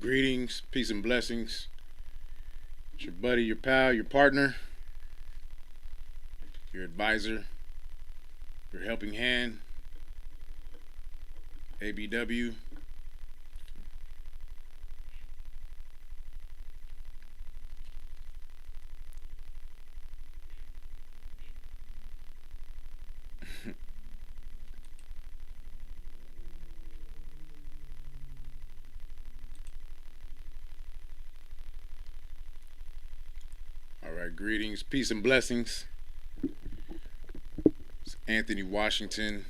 Greetings, peace, and blessings. It's your buddy, your pal, your partner, your advisor, your helping hand, ABW. All right, greetings, peace, and blessings. It's Anthony Washington,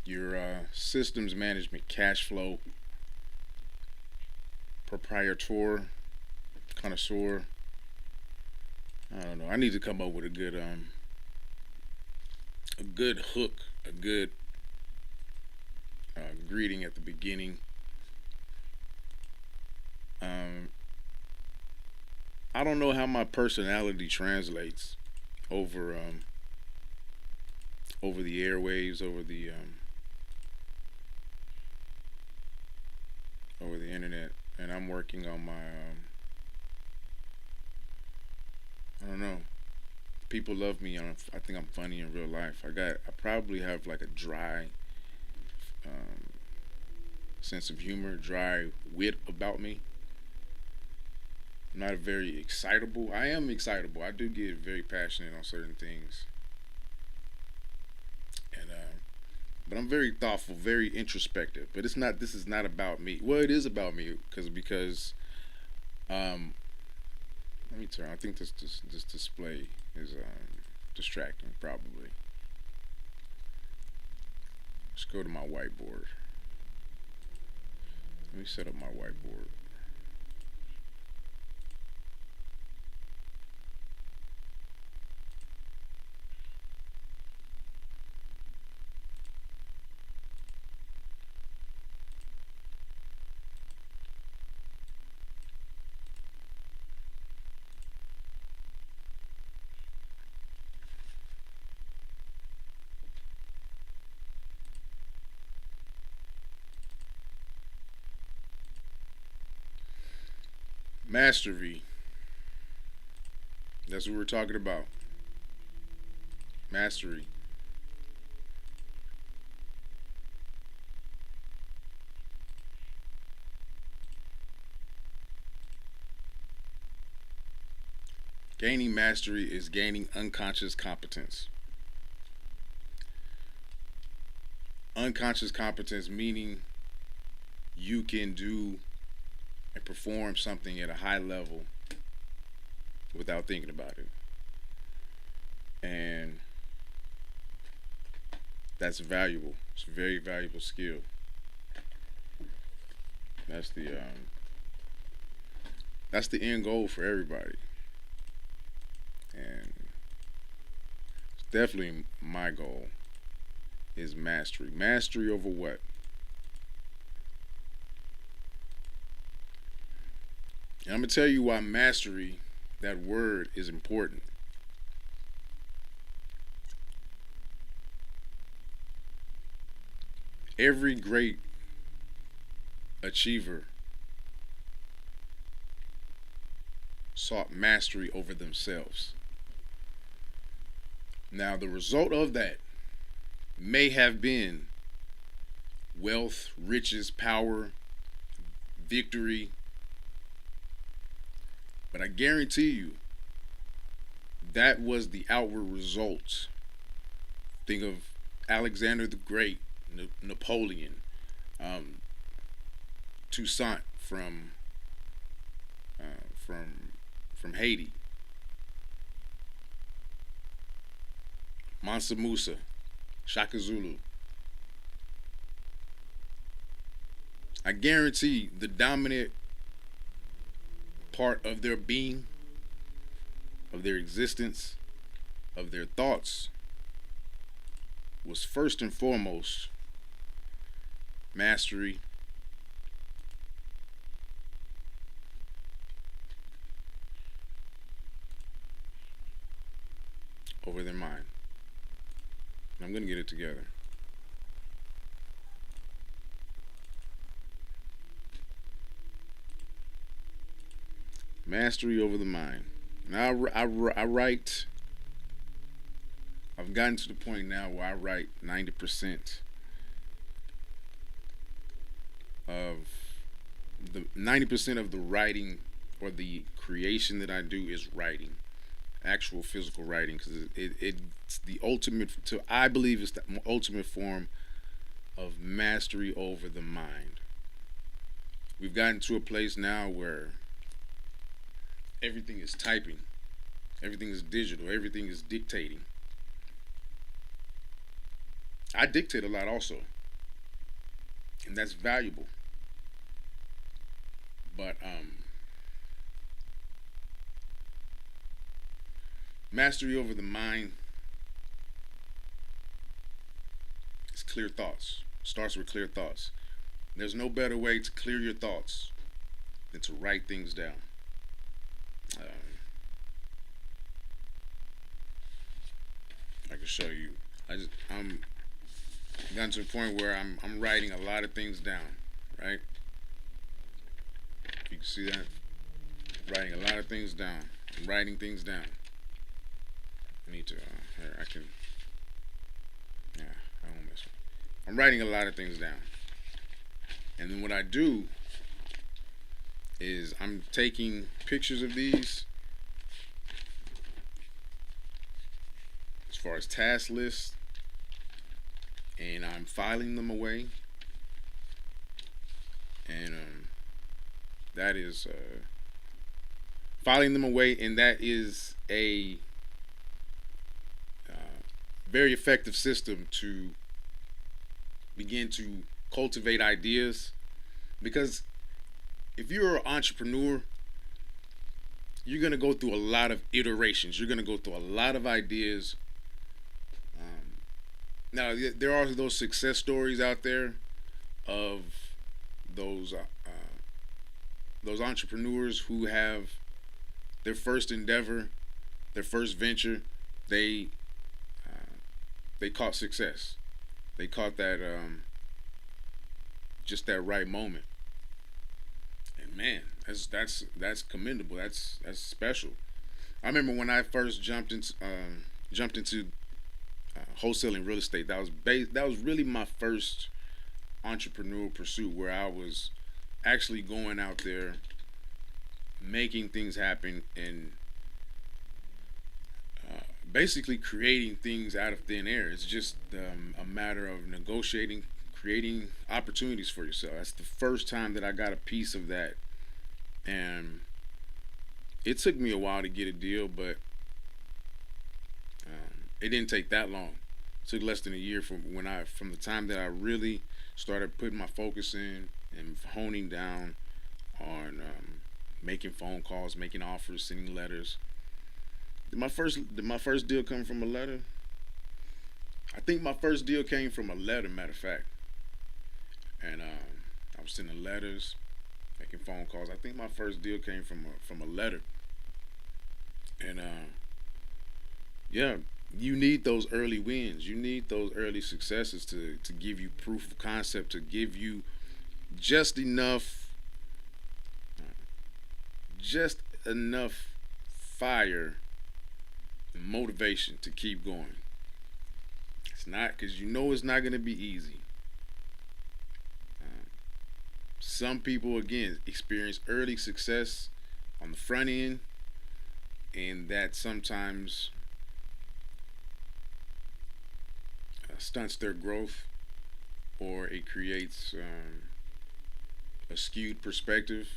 your systems management cash flow proprietor, connoisseur. I don't know. I need to come up with a good hook, a good greeting at the beginning. Um, I don't know how my personality translates over over the airwaves, over the internet, and I'm working on my I don't know. People love me. I think I'm funny in real life. I probably have like a dry um, sense of humor, dry wit about me. I'm not very excitable. I am excitable. I do get very passionate on certain things, and but I'm very thoughtful, very introspective. But it's not. This is not about me. Well, it is about me because um, let me turn. I think this display is distracting. Probably. Let's go to my whiteboard. Let me set up my whiteboard. Mastery. That's what we're talking about. Mastery. Gaining mastery is gaining unconscious competence. Unconscious competence meaning you can do and perform something at a high level without thinking about it. And that's valuable. It's a very valuable skill. That's that's the end goal for everybody. And it's definitely my goal is mastery. Mastery over what? And I'm gonna tell you why mastery, that word, is important. Every great achiever sought mastery over themselves. Now, the result of that may have been wealth, riches, power, victory, but I guarantee you that was the outward result. Think of Alexander the Great, Napoleon, um, Toussaint uh, from from Haiti, Mansa Musa, Shaka Zulu. I guarantee the dominant part of their being, of their existence, of their thoughts was first and foremost mastery over their mind. I'm going to get it together. Mastery over the mind. Now I write. I've gotten to the point now where I write 90% of 90% of the writing or the creation that I do is writing, actual physical writing, because it's the ultimate. To I believe it's the ultimate form of mastery over the mind. We've gotten to a place now where everything is typing, everything is digital, everything is dictating. I dictate a lot also, and that's valuable. But mastery over the mind is clear thoughts. Starts with clear thoughts. There's no better way to clear your thoughts than to write things down. I can show you. I'm gotten to the point where I'm writing a lot of things down. Right? You can see that. Writing a lot of things down. I'm writing things down. I need to. Here, I can. Yeah, I won't miss one. I'm writing a lot of things down, and then what I do is I'm taking pictures of these as far as task lists, and I'm filing them away, and that is filing them away, and that is a very effective system to begin to cultivate ideas. Because if you're an entrepreneur, you're going to go through a lot of iterations. You're going to go through a lot of ideas. Now, there are those success stories out there of those those entrepreneurs who have their first endeavor, their first venture, they they caught success. They caught that just that right moment. And man, that's commendable. That's special. I remember when I first jumped into wholesaling real estate. That was really my first entrepreneurial pursuit, where I was actually going out there making things happen and basically creating things out of thin air. It's just a matter of negotiating, creating opportunities for yourself. That's the first time that I got a piece of that, and it took me a while to get a deal, but it didn't take that long. It took less than a year from the time that I really started putting my focus in and honing down on making phone calls, making offers, sending letters. Did my first deal come from a letter? I think my first deal came from a letter. Matter of fact, and I was sending letters, making phone calls. I think my first deal came from a letter, and yeah, you need those early wins. You need those early successes to give you proof of concept, to give you just enough, just enough fire and motivation to keep going. It's not because you know it's not going to be easy. Some people again experience early success on the front end, and that sometimes stunts their growth, or it creates a skewed perspective.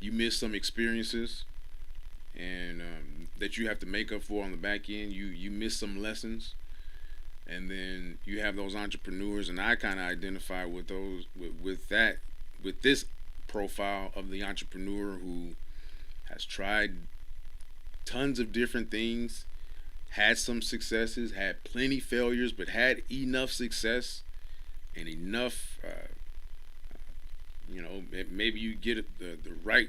You miss some experiences, and that you have to make up for on the back end. You miss some lessons, and then you have those entrepreneurs, and I kind of identify with those with this profile of the entrepreneur who has tried tons of different things, had some successes, had plenty failures, but had enough success and enough. Maybe you get the right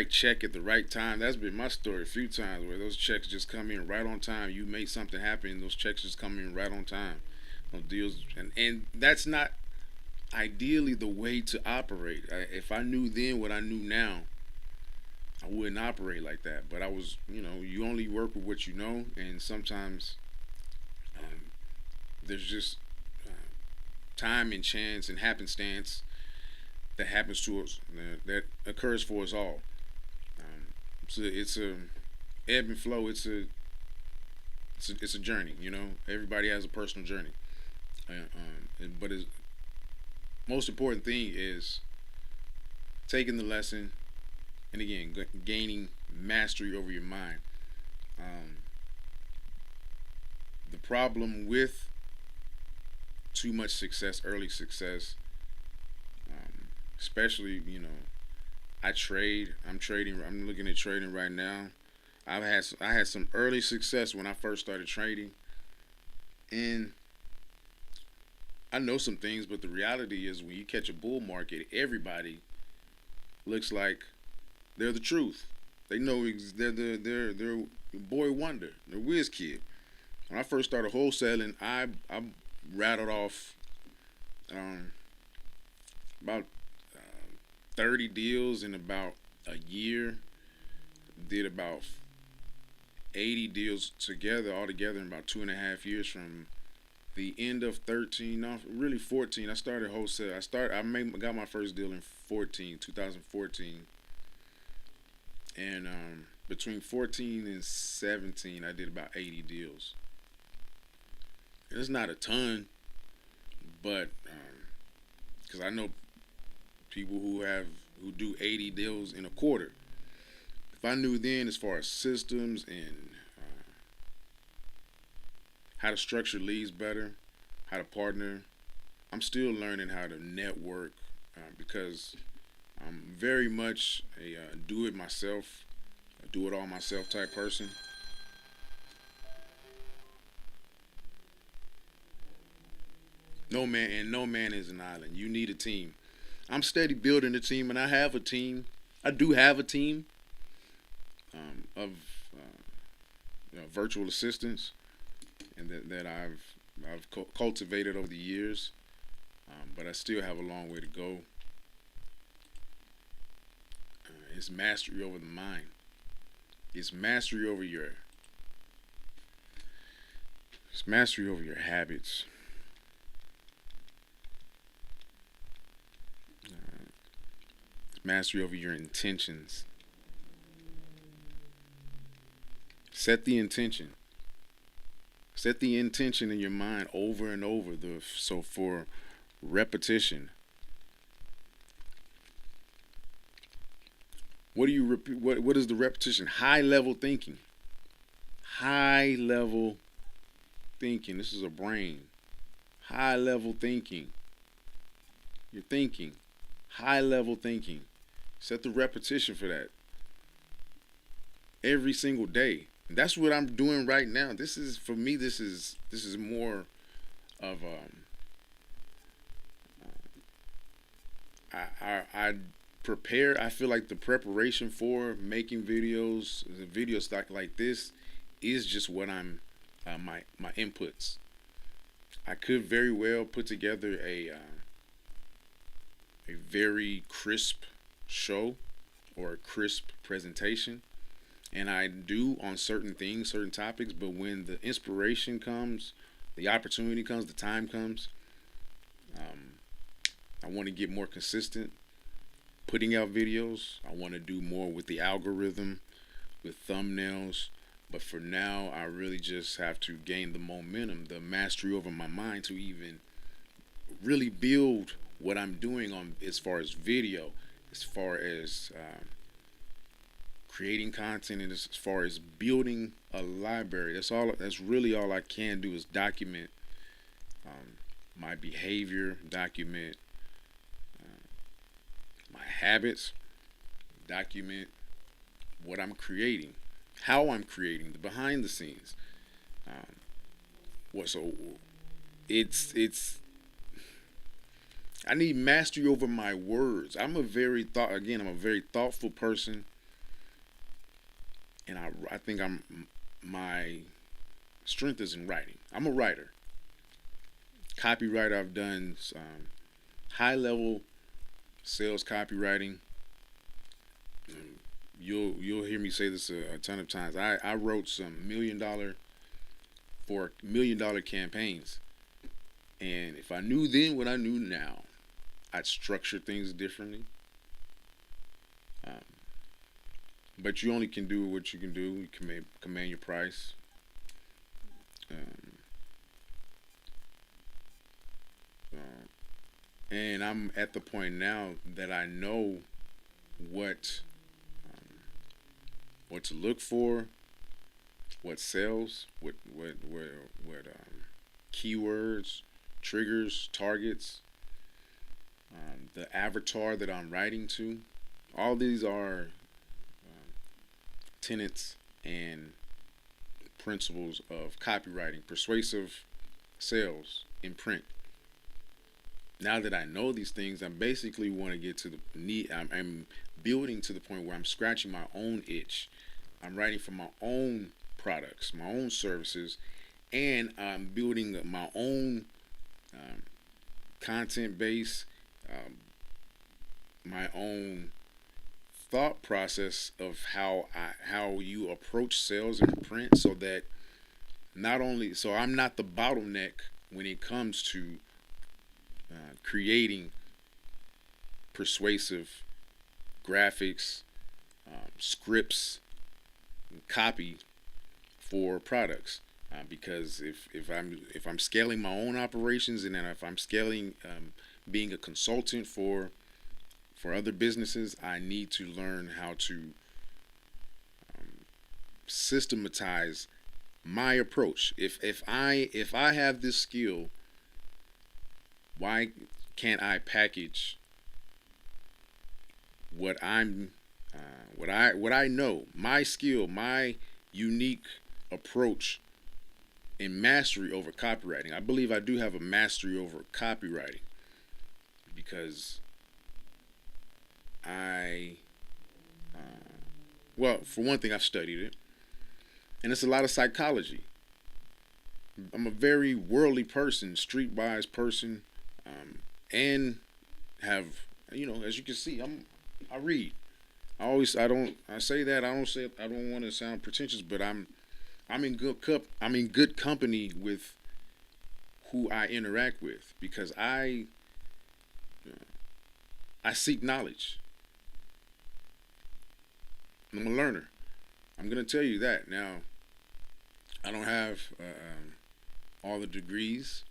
check at the right time. That's been my story a few times, where those checks just come in right on time. You made something happen, those checks just come in right on time. Those deals, and that's not. ideally the way to operate. If I knew then what I knew now, I wouldn't operate like that. But I was, you only work with what you know, and sometimes um, there's just uh, time and chance and happenstance that happens to us, that occurs for us all. It's a ebb and flow. It's a journey. Everybody has a personal journey. But the most important thing is taking the lesson and again gaining mastery over your mind. Um, the problem with too much success, early success, especially I trade. I'm trading. I'm looking at trading right now. I had some early success when I first started trading, and I know some things, but the reality is when you catch a bull market, everybody looks like they're the truth. They know they're boy wonder. They're whiz kid. When I first started wholesaling, I rattled off um, about 30 deals in about a year. Did about 80 deals together, all together in about 2.5 years from the end of 13, no, really 14. I started wholesale. Got my first deal in 2014, and between 14 and 17, I did about 80 deals. And it's not a ton, but because I know people who do 80 deals in a quarter. If I knew then, as far as systems and how to structure leads better, how to partner, I'm still learning how to network because I'm very much a do it myself, do it all myself type person. No man is an island. You need a team. I'm steady building a team, and I have a team. I do have a team of virtual assistants, and that I've cultivated over the years. But I still have a long way to go. It's mastery over the mind. It's mastery over your. It's mastery over your habits. It's mastery over your intentions. Set the intention. Set the intention in your mind over and over. So for repetition, what do you repeat? What is the repetition? High level thinking. High level thinking. This is a brain. High level thinking. You're thinking. High level thinking. Set the repetition for that every single day. And that's what I'm doing right now. This is for me. This is more of I prepare. I feel like the preparation for making videos, the videos like this, is just what I'm my inputs. I could very well put together a very crisp show or a crisp presentation, and I do on certain things, certain topics. But when the inspiration comes, the opportunity comes, the time comes, um, I want to get more consistent putting out videos. I want to do more with the algorithm, with thumbnails. But for now, I really just have to gain the momentum, the mastery over my mind to even really build what I'm doing on as far as video, as far as creating content, and as far as building a library. That's all. That's really all I can do is document my behavior, document my habits, document what I'm creating, how I'm creating, the behind the scenes. Um, what so it's I need mastery over my words. I'm a very thoughtful person, and I think my strength is in writing. I'm a writer, copywriter. high level sales copywriting. um, you'll hear me say this a ton of times. I wrote some $1 million campaigns, and if I knew then what I knew now, I'd structure things differently. Um, but you only can do what you can do. You command your price. Um, uh, and I'm at the point now that I know what um, what to look for, what sells, what keywords, triggers, targets, the avatar that I'm writing to. All these are tenets and principles of copywriting, persuasive sales in print. Now that I know these things, I basically want to get to the need. I'm building to the point where I'm scratching my own itch. I'm writing for my own products, my own services, and I'm building my own um, content base, um, my own thought process of how you approach sales in print, so that not only so I'm not the bottleneck when it comes to creating persuasive graphics, scripts, copy for products. Because if I'm scaling my own operations, and then if I'm scaling being a consultant for other businesses, I need to learn how to systematize my approach. If I have this skill, why can't I package what I know, my skill, my unique approach and mastery over copywriting? I believe I do have a mastery over copywriting because I, well, for one thing, I've studied it, and it's a lot of psychology. I'm a very worldly person, streetwise person, and have, as you can see, I read. I say that I don't want to sound pretentious, but I'm in good company with who I interact with, because I seek knowledge. I'm a learner. I'm gonna tell you that now. I don't have all the degrees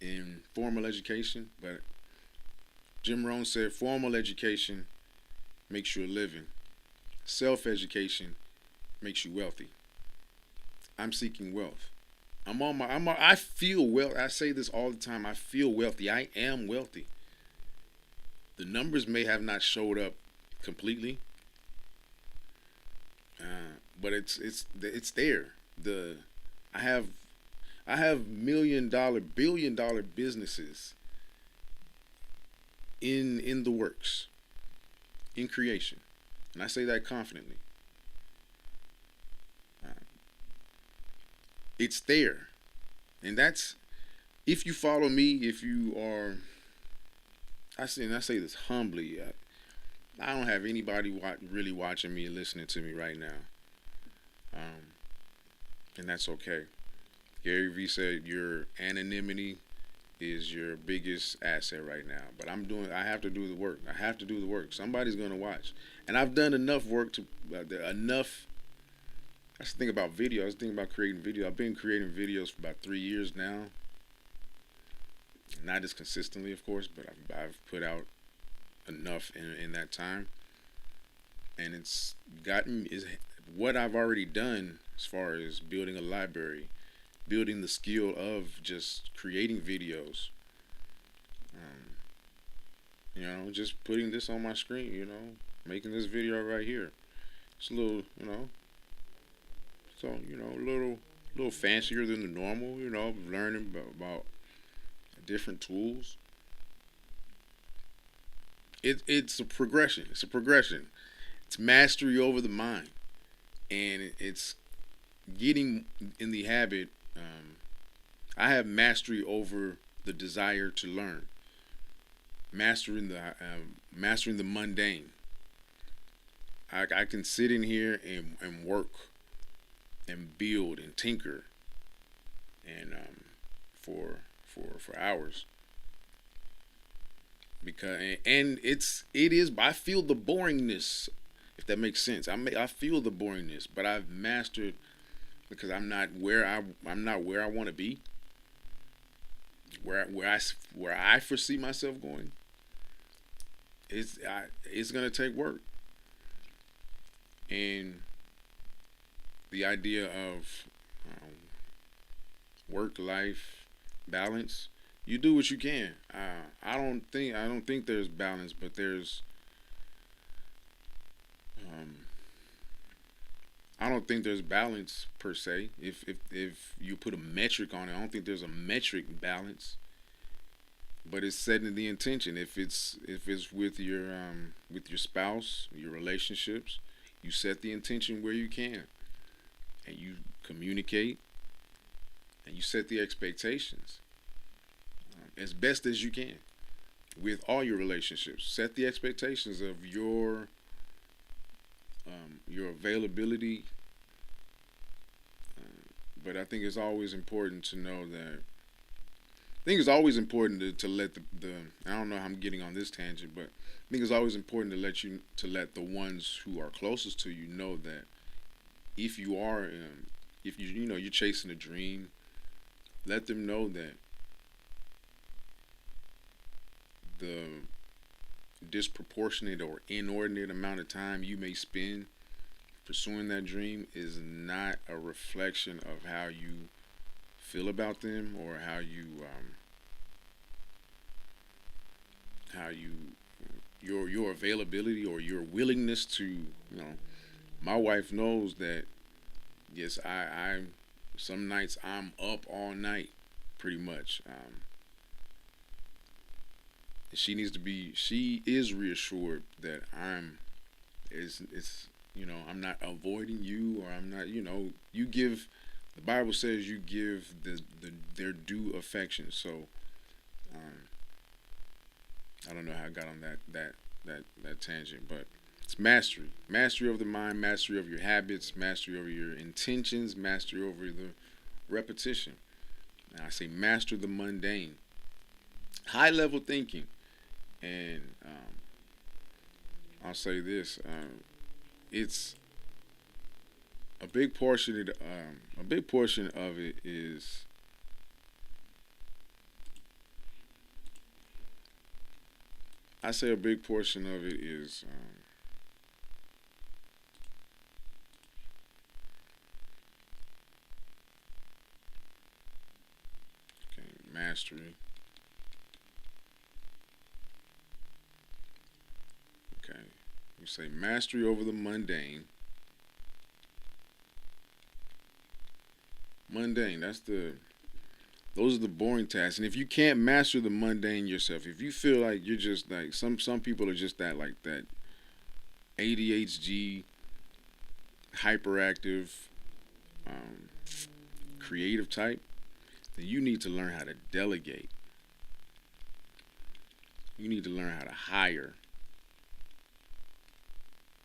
in formal education, but Jim Rohn said formal education makes you a living. Self education makes you wealthy. I'm seeking wealth. I feel well. I say this all the time. I feel wealthy. I am wealthy. The numbers may have not showed up completely, but it's there. I have I have $1 million, $1 billion businesses in the works, in creation, and I say that confidently. Uh, it's there, and that's if you follow me. If you are, I say this humbly. I don't have anybody really watching me and listening to me right now, um, and that's okay. Gary Vee said your anonymity is your biggest asset right now. But I have to do the work. I have to do the work. Somebody's going to watch. And I've done enough work to, enough. That's the thing about video. I was thinking about creating video. I've been creating videos for about 3 years now. Not as consistently, of course, but I've put out enough in that time. And it's gotten, is what I've already done as far as building a library, building the skill of just creating videos. Um, just putting this on my screen, making this video right here. It's a little, a little fancier than the normal, learning about different tools. It's a progression. It's a progression. It's mastery over the mind. And it's getting in the habit. I have mastery over the desire to learn. mastering the mundane. I can sit in here and work and build and tinker and for hours because it is I feel the boringness, if that makes sense. I feel the boringness, but I've mastered because I'm not where I want to be, where I foresee myself going. It's gonna take work, and the idea of work life balance. You do what you can. I don't think there's balance, but there's um, I don't think there's balance per se. If you put a metric on it, I don't think there's a metric balance. But it's setting the intention. If it's with your spouse, your relationships, you set the intention where you can, and you communicate, and you set the expectations as best as you can with all your relationships. Set the expectations of your availability. But I think it's always important to know that. I think it's always important to let the I don't know how I'm getting on this tangent, but I think it's always important to let the ones who are closest to you know that if you are if you know you're chasing a dream, let them know that the disproportionate or inordinate amount of time you may spend pursuing that dream is not a reflection of how you feel about them or how you your availability or your willingness to my wife knows that yes I some nights I'm up all night pretty much. She is reassured that it's I'm not avoiding you or I'm not you give the Bible says you give their due affection. So um, I don't know how I got on that tangent, but it's mastery of the mind, mastery of your habits, mastery over your intentions, mastery over the repetition. And I say master the mundane, high level thinking, and I'll say this: it's a big portion of it is I say a big portion of it is okay, mastery. Okay, you say mastery over the mundane. Mundane. Those are the boring tasks. And if you can't master the mundane yourself, if you feel like you're just like some people are just that like that ADHD, hyperactive, um, creative type, then you need to learn how to delegate. You need to learn how to hire.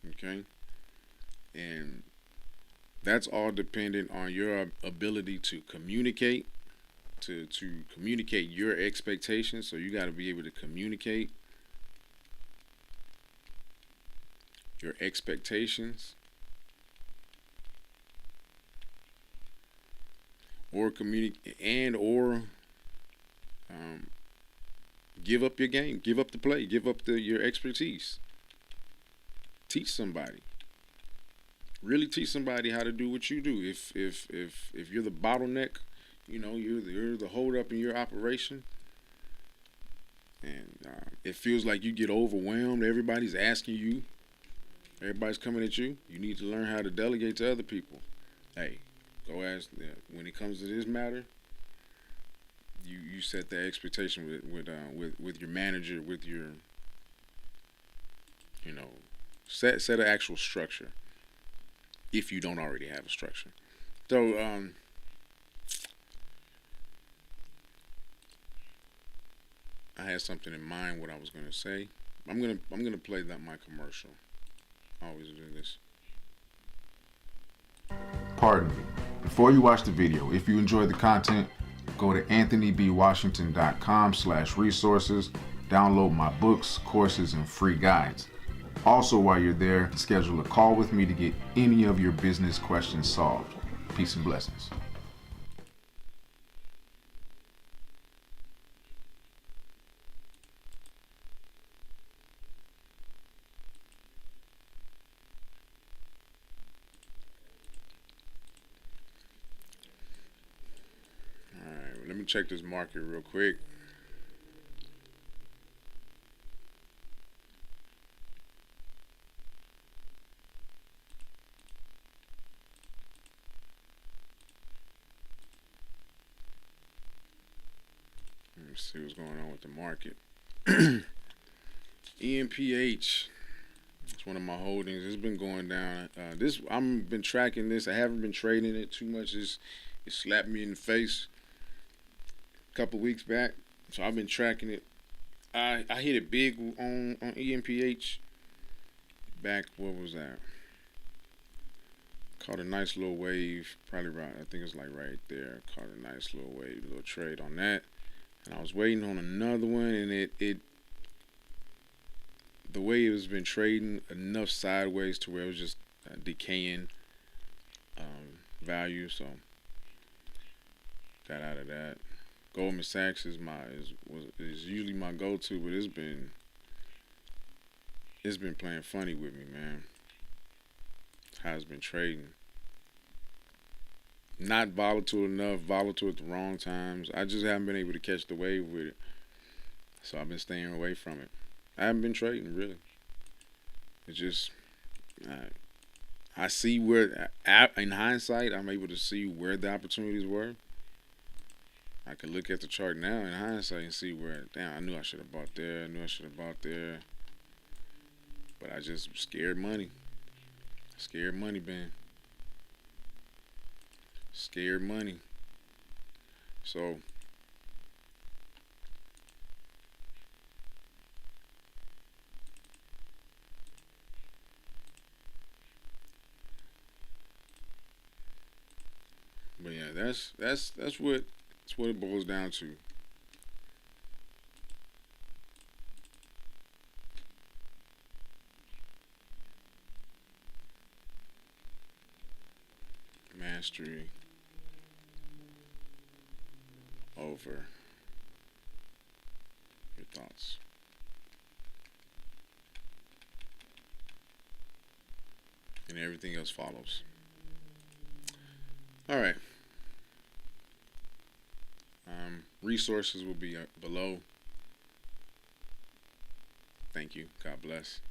Okay, and that's all dependent on your ability to communicate, to communicate your expectations. So you got to be able to communicate your expectations or communicate or um, give up your game, give up the play, give up your expertise. Teach somebody. Really teach somebody how to do what you do. If you're the bottleneck, you're the hold up in your operation, and it feels like you get overwhelmed. Everybody's asking you. Everybody's coming at you. You need to learn how to delegate to other people. Hey, go ask. When it comes to this matter, you set the expectation with your manager, with your set an actual structure if you don't already have a structure. So I had something in mind what I was gonna say. I'm gonna play that my commercial. I always do this. Pardon me. Before you watch the video, if you enjoy the content, go to anthonybwashington.com/resources, download my books, courses, and free guides. Also, while you're there, schedule a call with me to get any of your business questions solved. Peace and blessings. All right, well, let me check this market real quick. Let me see what's going on with the market. EMPH. It's one of my holdings. It's been going down. This I've been tracking this. I haven't been trading it too much. It slapped me in the face a couple weeks back, so I've been tracking it. I hit it big on EMPH back. What was that? Caught a nice little wave, probably right. I think it's like right there. Caught a nice little wave, little trade on that, and I was waiting on another one, and it the way it was been trading enough sideways to where it was just decaying value, so got out of that. Goldman Sachs is usually my go-to, but it's been playing funny with me, man. How it's been trading. Not volatile enough, volatile at the wrong times. I just haven't been able to catch the wave with it, so I've been staying away from it. I haven't been trading really. It's just I see where, in hindsight, I'm able to see where the opportunities were. I could look at the chart now in hindsight and see where, damn, I knew I should have bought there. I knew I should have bought there, but I just scared money. Scared money, man. Scared money. So but yeah, that's what it boils down to. Mastery over your thoughts. And everything else follows. All right. Resources will be below. Thank you. God bless.